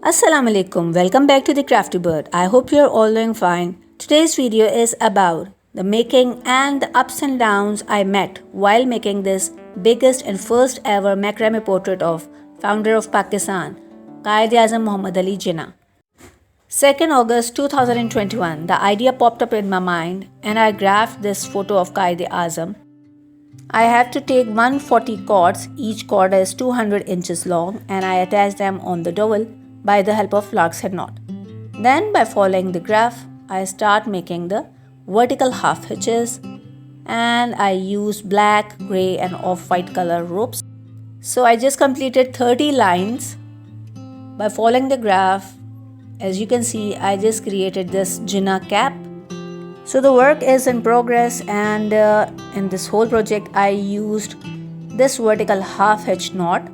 Assalamu alaikum, welcome back to the Crafty Bird. I hope you are all doing fine. Today's video is about the making and the ups and downs I met while making this biggest and first ever macrame portrait of founder of Pakistan, Quaid-e-Azam Muhammad Ali Jinnah. 2nd August 2021, the idea popped up in my mind and I graphed this photo of Quaid-e-Azam. I have to take 140 cords, each cord is 200 inches long, and I attach them on the dowel by the help of lark's head knot. Then by following the graph, I start making the vertical half hitches and I use black, grey and off-white color ropes. So I just completed 30 lines. By following the graph, as you can see, I just created this Jinnah cap. So the work is in progress, and in this whole project I used this vertical half hitch knot.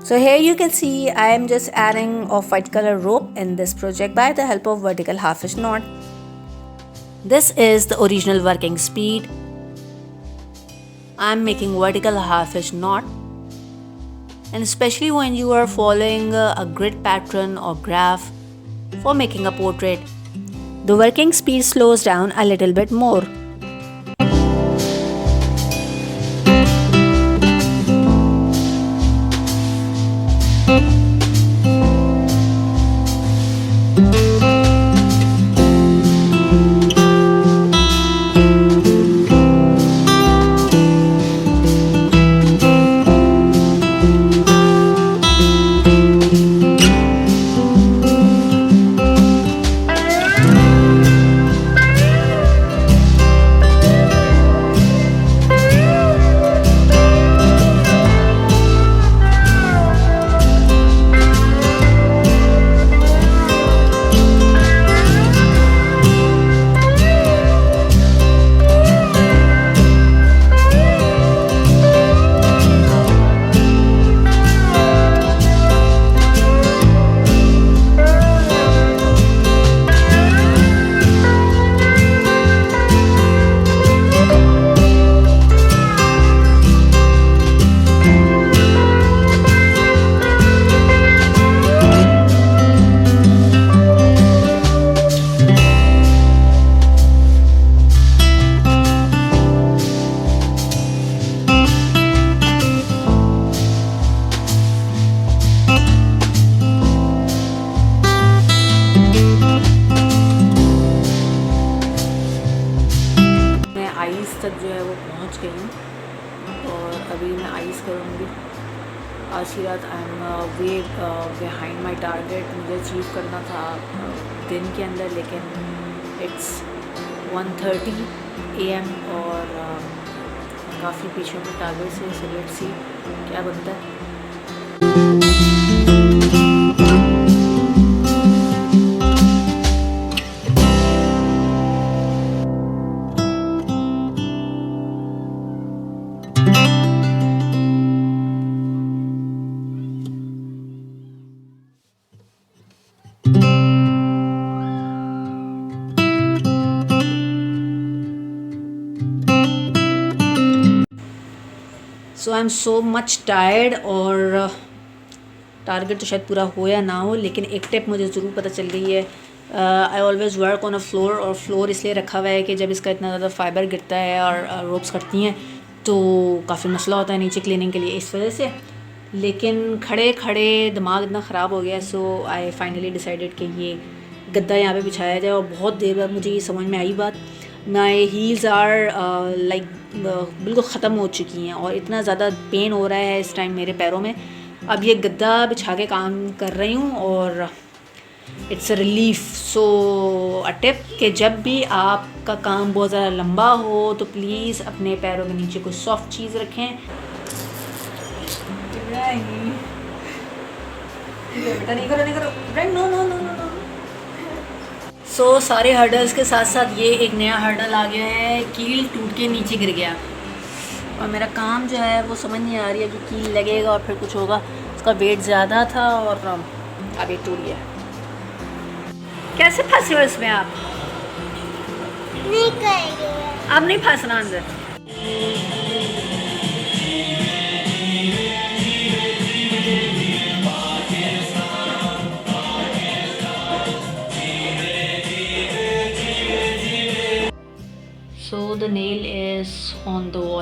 So here you can see I am just adding off-white color rope in this project by the help of vertical half hitch knot. This is the original working speed. I am making vertical half hitch knot, and especially when you are following a grid pattern or graph for making a portrait, the working speed slows down a little bit more. Ice तक जो है वो पहुंच गई हूँ और अभी मैं आइस करूँगी। आज की रात I am way behind my target. मुझे अचीव करना था दिन के अंदर, लेकिन इट्स 1:30 AM और काफ़ी पीछे में टारगेट से। सो लेट्स सी क्या बनता है। So I am so much tired और टारगेट तो शायद पूरा हो या ना हो, लेकिन एक टिप मुझे ज़रूर पता चल गई है। I always work on a floor, और फ्लोर इसलिए रखा हुआ है कि जब इसका इतना ज़्यादा फाइबर गिरता है और रोप्स कटती हैं तो काफ़ी मसला होता है नीचे क्लीनिंग के लिए, इस वजह से। लेकिन खड़े खड़े दिमाग इतना ख़राब हो गया, सो आई फाइनली डिसाइडेड कि ये गद्दा यहाँ पे बिछाया जाए। और बहुत देर बाद मुझे ये समझ में आई बात, माई हील्स आर लाइक बिल्कुल ख़त्म हो चुकी हैं और इतना ज़्यादा पेन हो रहा है इस टाइम मेरे पैरों में। अब ये गद्दा बिछा के काम कर रही हूँ और it's a relief. So a tip कि जब भी आपका काम बहुत ज़्यादा लंबा हो तो प्लीज़ अपने पैरों के नीचे कोई सॉफ्ट चीज़ रखें। बेटा नहीं करो, नो नो नो नो। सो सारे हर्डल्स के साथ साथ ये एक नया हर्डल आ गया है, कील टूट के नीचे गिर गया और मेरा काम जो है वो समझ नहीं आ रही है कि कील लगेगा और फिर कुछ होगा। उसका वेट ज़्यादा था और अब ये टूट गया। कैसे फंसे हो इसमें आप? नहीं करेंगे, अब नहीं फंसना अंदर।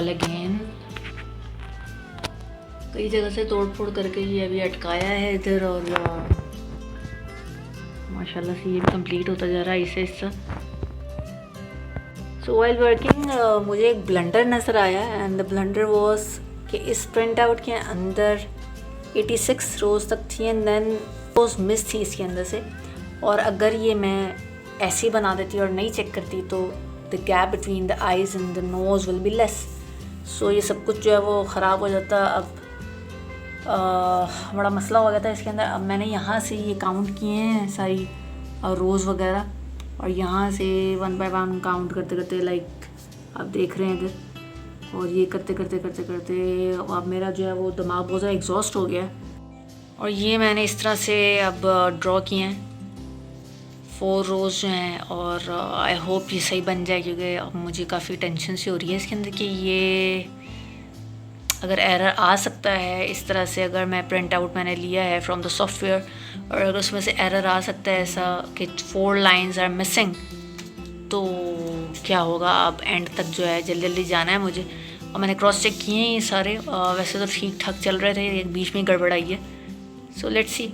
All again. कई जगह से तोड़ फोड़ करके ये अभी अटकाया है इधर, और माशाल्लाह से ये भी कंप्लीट होता जा रहा है इससे हिस्सा। सो वाइल वर्किंग मुझे एक ब्लेंडर नज़र आया एंड द ब्लेंडर वाज कि इस प्रिंट आउट के अंदर 86 रोज़ तक थी एंड देन रोज़ मिस थी इसके अंदर से। और अगर ये मैं ऐसे ही बना देती और नहीं चेक करती तो the gap between the eyes and the nose will be less. So ये सब कुछ जो है वो ख़राब हो जाता। अब बड़ा मसला हो गया था इसके अंदर। अब मैंने यहाँ से ये काउंट किए हैं सारी रोज़ वगैरह, और यहाँ से 1 बाय 1 काउंट करते करते लाइक आप देख रहे हैं इधर, और ये करते करते करते करते अब मेरा जो है वो दिमाग बहुत ज़्यादा एग्जॉस्ट हो गया। और ये मैंने इस तरह से अब ड्रॉ किए हैं 4 रोज़ जो हैं, और आई होप ये सही बन जाए, क्योंकि अब मुझे काफ़ी टेंशन सी हो रही है इसके अंदर कि ये अगर एरर आ सकता है इस तरह से। अगर मैं प्रिंट आउट मैंने लिया है फ्रॉम द सॉफ्टवेयर और अगर उसमें से एरर आ सकता है ऐसा कि 4 लाइंस आर मिसिंग, तो क्या होगा। अब एंड तक जो है जल्दी जल्दी जाना है मुझे। और मैंने क्रॉस चेक किए हैं ये सारे, वैसे तो ठीक ठाक चल रहे थे, एक बीच में गड़बड़ आई है। So let's see.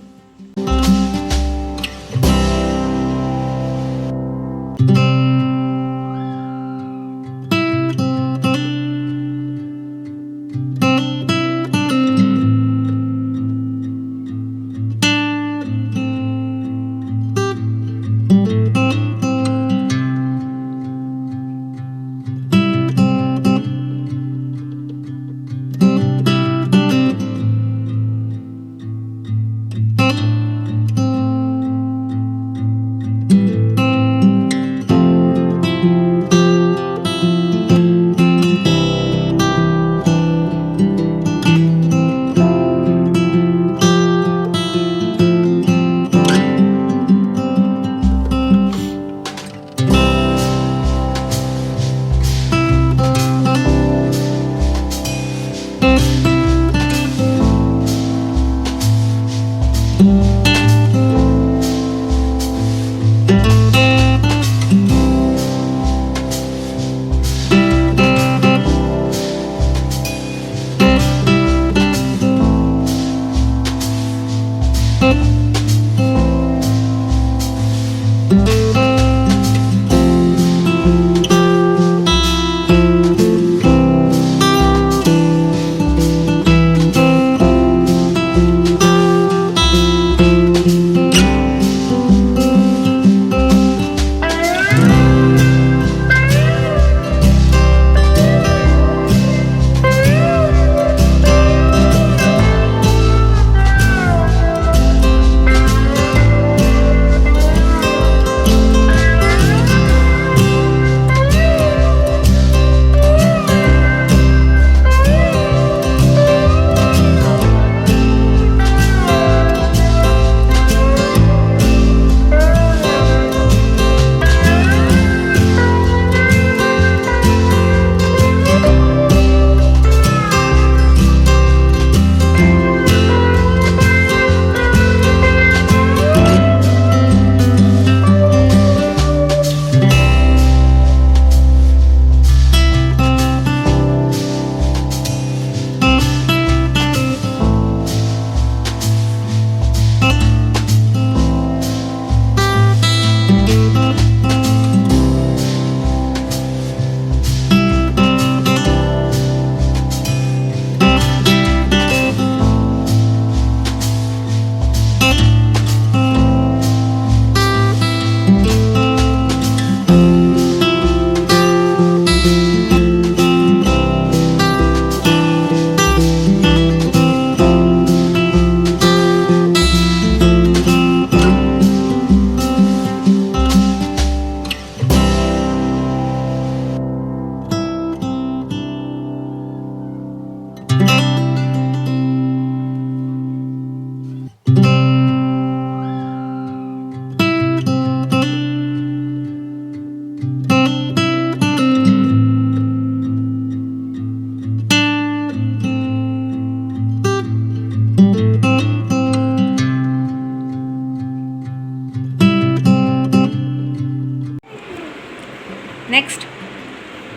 नेक्स्ट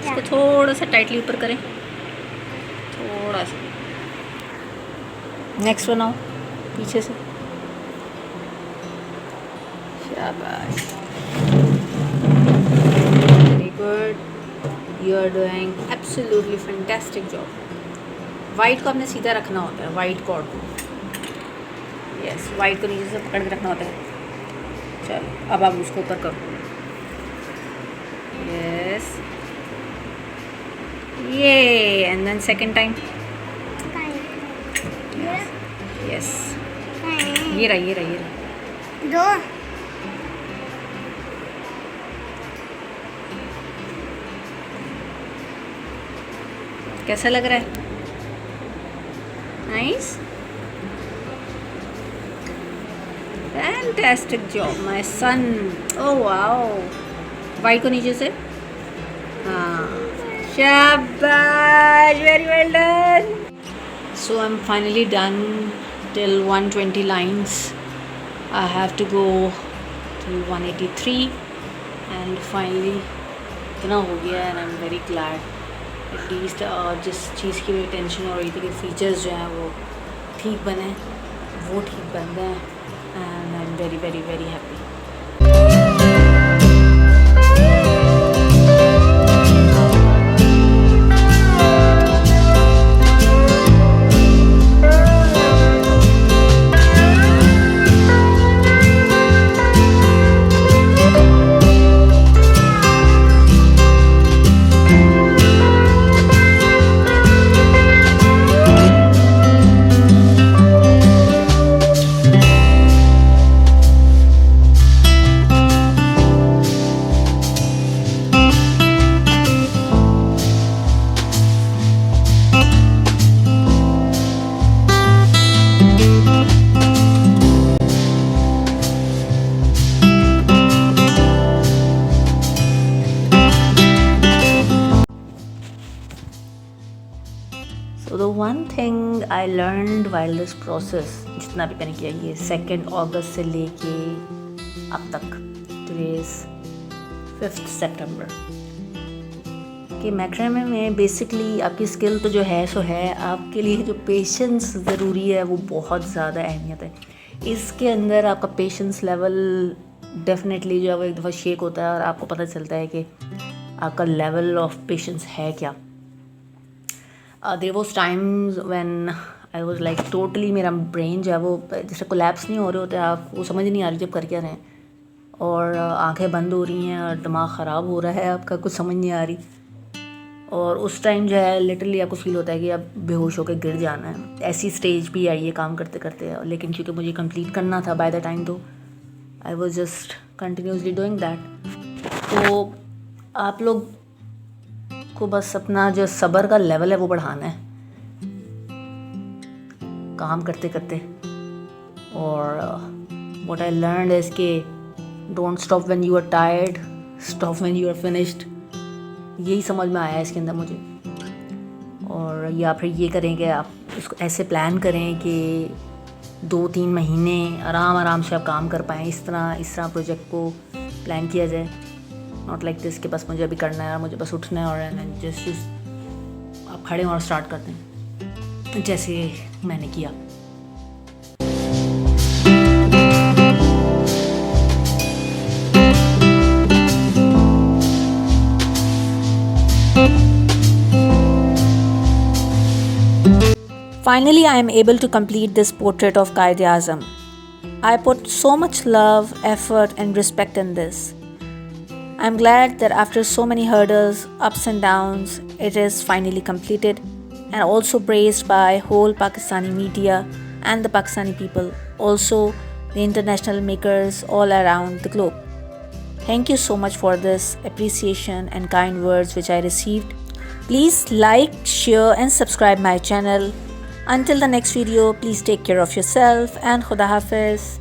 इसको थोड़ा सा टाइटली ऊपर करें। नेक्स्ट बनाओ पीछे से। शाबाश, very good, you are doing absolutely fantastic job. White को आपने सीधा रखना होता है, वाइट कॉर्ड को, यस, वाइट को नीचे से पकड़ के रखना होता है। चलो अब आप उसको ऊपर करो, यस, ये, and then second time, yes, ये रहा, ये रहा, ये रहा। दो कैसा लग रहा है? Nice, fantastic job my son. Oh wow, white को नीचे से, हाँ, शाबाश, very well done. So I'm finally done till 120 lines. I have to go till 183 and finally इतना हो गया and I'm very glad. At least जिस चीज़ की मुझे टेंशन हो रही थी कि फीचर्स जो हैं वो ठीक बने, वो ठीक बन गए and I'm very very very happy. So the one thing I learned while this process, जितना भी मैंने किया, ये 2 अगस्त से लेके अब तक, today is 5th September, कि मैक्रेमे में बेसिकली आपकी स्किल तो जो है सो है, आपके लिए जो पेशेंस ज़रूरी है वो बहुत ज़्यादा अहमियत है। इसके अंदर आपका पेशेंस लेवल डेफिनेटली जो है वो एक दफ़ा शेक होता है और आपको पता चलता है कि आपका लेवल ऑफ पेशेंस है क्या। There was times when I was like totally, मेरा ब्रेन जो है वो जैसे कोलैप्स नहीं हो रहे होते, आपको समझ नहीं आ रही जब कर क्या रहे हैं, और आंखें बंद हो रही हैं और दिमाग ख़राब हो रहा है आपका, कुछ समझ नहीं आ रही, और उस टाइम जो है लिटरली आपको फील होता है कि अब बेहोश होकर गिर जाना है। ऐसी स्टेज भी आई है काम करते करते, लेकिन क्योंकि मुझे कंप्लीट करना था बाय द टाइम, तो I was just continuously doing that. तो आप लोग को बस अपना जो सब्र का लेवल है वो बढ़ाना है काम करते करते। और व्हाट आई लर्नड इज़ कि don't stop when you are tired, stop when you are finished. यही समझ में आया है इसके अंदर मुझे। और या फिर ये करें कि आप इसको ऐसे प्लान करें कि 2-3 महीने आराम से आप काम कर पाएँ, इस तरह प्रोजेक्ट को प्लान किया जाए। नॉट लाइक दिस कि बस मुझे अभी करना है और मुझे बस उठना है और जस्ट आप खड़े और स्टार्ट करते हैं जैसे मैंने किया। Finally, I am able to complete this portrait of Quaid-e-Azam. I put so much love, effort and respect in this. I'm glad that after so many hurdles, ups and downs, it is finally completed and also praised by whole Pakistani media and the Pakistani people, also the international makers all around the globe. Thank you so much for this appreciation and kind words which I received. Please like, share and subscribe my channel. Until the next video, please take care of yourself and Khuda Hafiz.